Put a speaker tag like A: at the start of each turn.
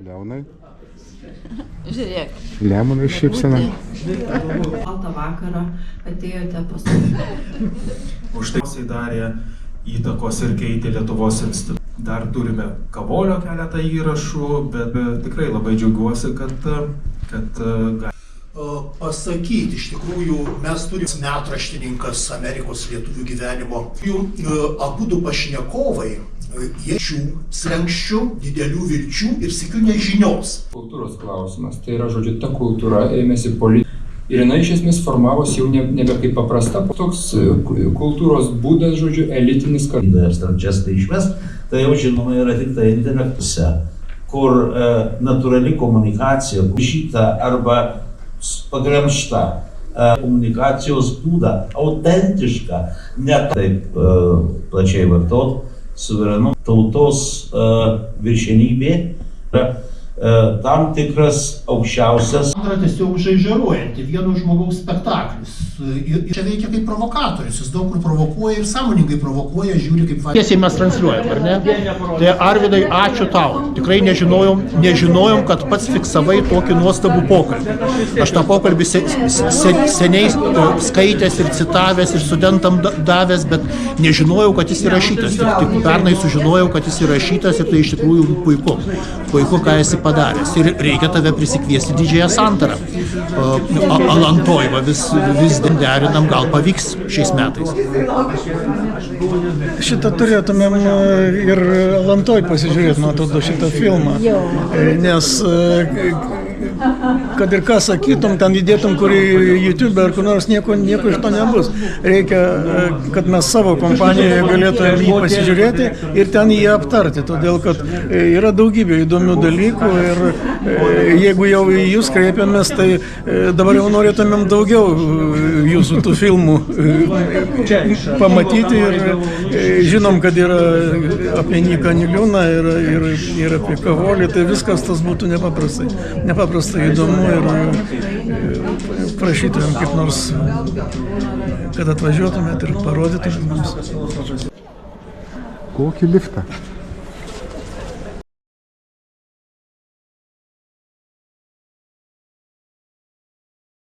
A: Leonai.
B: Žiūrėk.
A: Lemonai šypsena.
B: Altą vakarą atėjote pas mus.
C: Už tai darė įtakos ir keitė Lietuvos institutą. Dar turime Kavolio keletą įrašų, bet tikrai labai džiaugiuosi, kad
D: pasakyti, iš tikrųjų, mes turime metraštininkas Amerikos lietuvių gyvenimo. Abu du pašnekovai, jie šių slenkščių, didelių vilčių ir sykių nežinios.
E: Kultūros klausimas, tai yra, žodžiu, ta kultūra ėmėsi politikos. Ir jinai iš esmės formavosi jau nebe kaip paprasta, toks kultūros būdas, žodžiu, elitinis
F: kartais. Tai jau žinoma yra tik tai intelektuose, kur natūrali komunikacija, šita arba pagremžta komunikacijos būdą, autentiška, ne taip plačiai vartot, suverenų tautos viršenybė, tam tikras aukščiausias.
D: Antra tiesiog žaižaruojanti vieno žmogaus spektaklis. Ir čia veikia kaip provokatorius, jis daug kur provokuoja ir sąmoningai provokuoja, žiūri kaip vaidžiai. Tiesiai mes transliuojam, ar ne? Tai Arvydai, ačiū tau. Tikrai nežinojom, kad pats fiksavai tokį nuostabų pokalbį. Aš tą pokalbį seniai skaitęs ir citavęs ir studentam davęs, bet nežinojau, kad jis įrašytas. Tik pernai sužinojau, kad jis įrašytas ir tai iš tikrųjų puiku. Puiku, ką esi padaręs. Ir reikia tave prisikviesti Didžiąją Santarą. Alantojimą vis derinam, gal pavyks šiais metais.
G: Šitą turėtumėm ir Alantoj pasižiūrėti, man atrodo, šitą filmą. Nes kad ir ką sakytum, ten įdėtum kurį YouTube ar kur nors, nieko iš to nebus. Reikia, kad mes savo kompanijoje galėtumėm jį pasižiūrėti ir ten jį aptarti, todėl kad yra daugybė įdomių dalykų ir jeigu jau į jūs kreipiamės, tai dabar jau norėtumėm daugiau jūsų tų filmų pamatyti ir žinom, kad yra apie Nyką Niliūną ir apie Kavolį, tai viskas tas būtų nepaprastai įdomu ir prašytumėm kaip nors, kad atvažiuotumėt ir parodytumėm mums.
A: Kokį liftą?